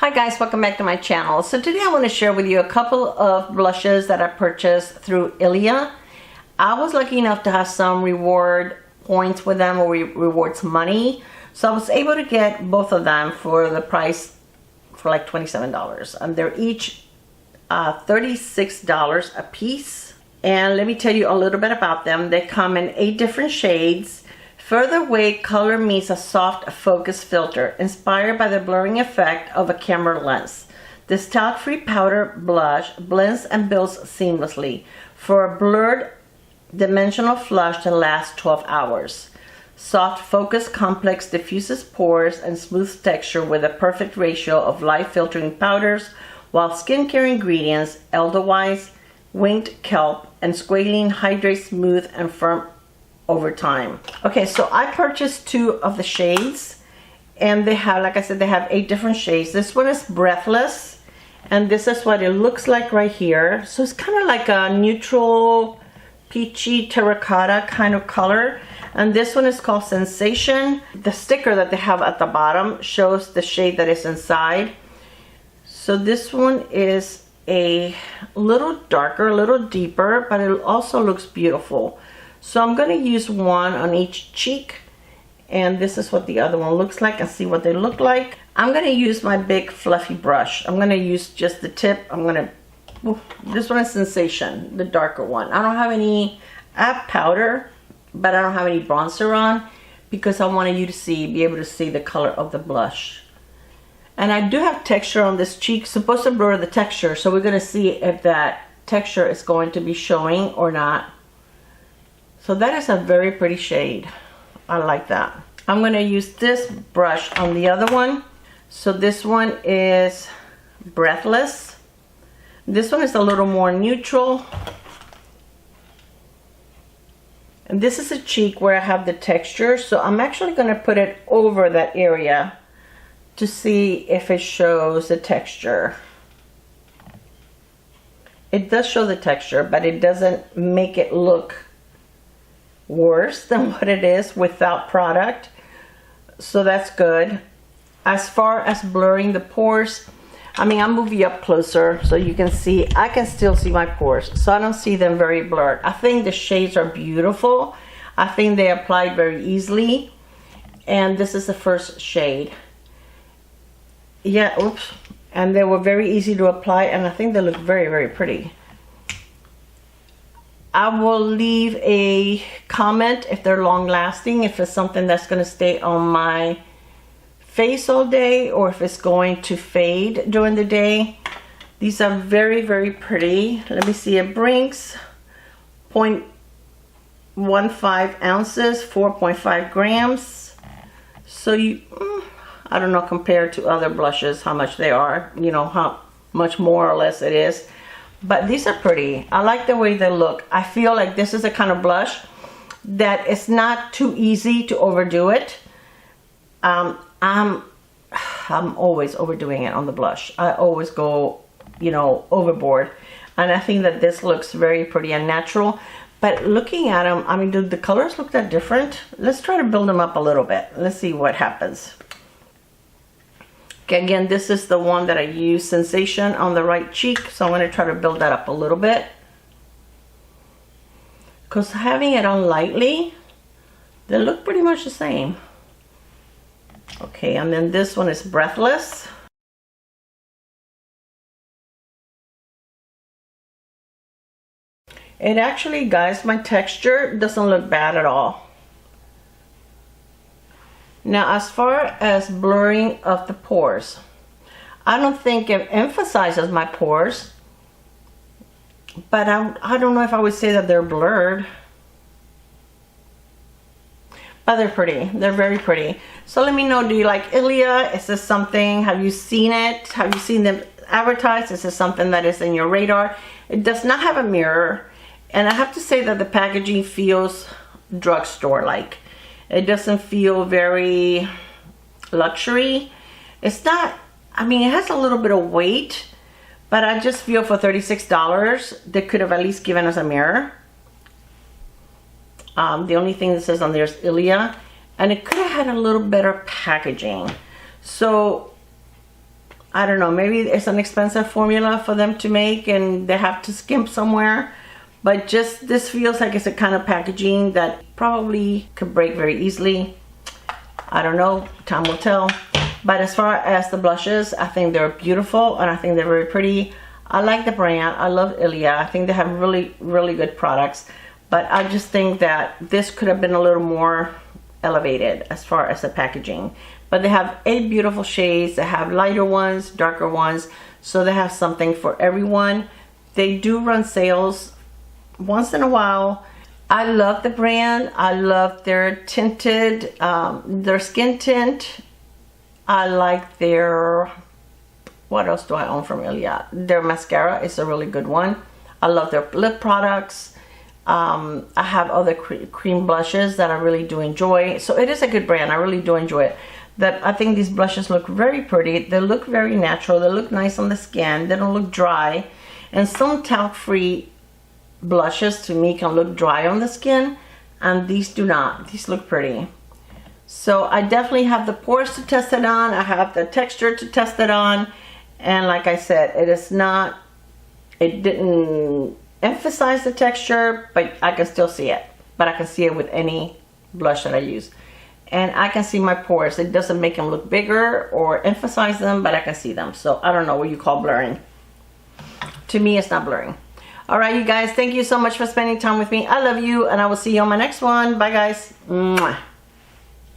Hi guys, welcome back to my channel. So today I want to share with you a couple of blushes that I purchased through Ilia. I was lucky enough to have some reward points with them, or rewards money. So I was able to get both of them for the price for like $27. And they're each $36 a piece. And let me tell you a little bit about them. They come in 8 different shades. Further away, color meets a soft focus filter inspired by the blurring effect of a camera lens. This talc-free powder blush blends and builds seamlessly for a blurred dimensional flush that lasts 12 hours. Soft focus complex diffuses pores and smooths texture with a perfect ratio of light filtering powders, while skincare ingredients, Edelweiss, winged kelp, and squalene hydrate smooth and firm over time. Okay, so I purchased 2 of the shades, and they have, like I said, they have 8 different shades. This one is Breathless, and this is what it looks like right here. So it's kind of like a neutral peachy terracotta kind of color. And this one is called Sensation. The sticker that they have at the bottom shows the shade that is inside. So this one is a little darker, a little deeper, but it also looks beautiful. So I'm going to use one on each cheek, and this is what the other one looks like, and see what they look like. I'm going to use my big fluffy brush. I'm going to use just the tip. This one is Sensation, the darker one. I don't have any, I have powder, but I don't have any bronzer on because I wanted you to be able to see the color of the blush. And I do have texture on this cheek, supposed to blur the texture, so we're going to see if that texture is going to be showing or not. So that is a very pretty shade. I like that. I'm going to use this brush on the other one. So this one is Breathless. This one is a little more neutral. And this is a cheek where I have the texture. So I'm actually going to put it over that area to see if it shows the texture. It does show the texture, but it doesn't make it look worse than what it is without product, so that's good. As far as blurring the pores, I mean, I'll move you up closer so you can see. I can still see my pores, so I don't see them very blurred. I think the shades are beautiful. I think they applied very easily, and this is the first shade. Yeah, oops. And they were very easy to apply, and I think they look very, very pretty. I will leave a comment if they're long lasting, if it's something that's going to stay on my face all day, or if it's going to fade during the day. These are very, very pretty. Let me see, it brings 0.15 ounces, 4.5 grams. So I don't know, compared to other blushes, how much they are, you know, how much more or less it is. But these are pretty. I like the way they look. I feel like this is a kind of blush that it's not too easy to overdo it. I'm always overdoing it on the blush. I always go, you know, overboard. And I think that this looks very pretty and natural. But looking at them, I mean, do the colors look that different? Let's try to build them up a little bit. Let's see what happens. Again, this is the one that I use, Sensation, on the right cheek. So I'm going to try to build that up a little bit. Because having it on lightly, they look pretty much the same. Okay, and then this one is Breathless. It actually, guys, my texture doesn't look bad at all. Now, as far as blurring of the pores, I don't think it emphasizes my pores, but I don't know if I would say that they're blurred. But they're pretty. They're very pretty. So let me know, do you like Ilia? Is this something, have you seen it? Have you seen them advertised? Is this something that is in your radar? It does not have a mirror, and I have to say that the packaging feels drugstore-like. It doesn't feel very luxury. It's not, I mean, it has a little bit of weight, but I just feel for $36, they could have at least given us a mirror. The only thing that says on there is Ilia, and it could have had a little better packaging. So I don't know, maybe it's an expensive formula for them to make and they have to skimp somewhere. But just this feels like it's a kind of packaging that probably could break very easily. I don't know, time will tell. But as far as the blushes, I think they're beautiful and I think they're very pretty. I like the brand. I love Ilia. I think they have really, really good products. But I just think that this could have been a little more elevated as far as the packaging. But they have 8 beautiful shades. They have lighter ones, darker ones. So they have something for everyone. They do run sales once in a while. I love the brand. I love their tinted, their skin tint. I like their, what else do I own from Ilia? Their mascara is a really good one. I love their lip products. I have other cream blushes that I really do enjoy. So it is a good brand. I really do enjoy it. I think these blushes look very pretty. They look very natural. They look nice on the skin. They don't look dry. And some talc-free blushes to me can look dry on the skin, and these do not. These look pretty. So I definitely have the pores to test it on. I have the texture to test it on. And like I said, it didn't emphasize the texture, but I can still see it. But I can see it with any blush that I use. And I can see my pores. It doesn't make them look bigger or emphasize them, but I can see them. So I don't know what you call blurring. To me, it's not blurring. All right, you guys, thank you so much for spending time with me. I love you, and I will see you on my next one. Bye, guys. Mwah.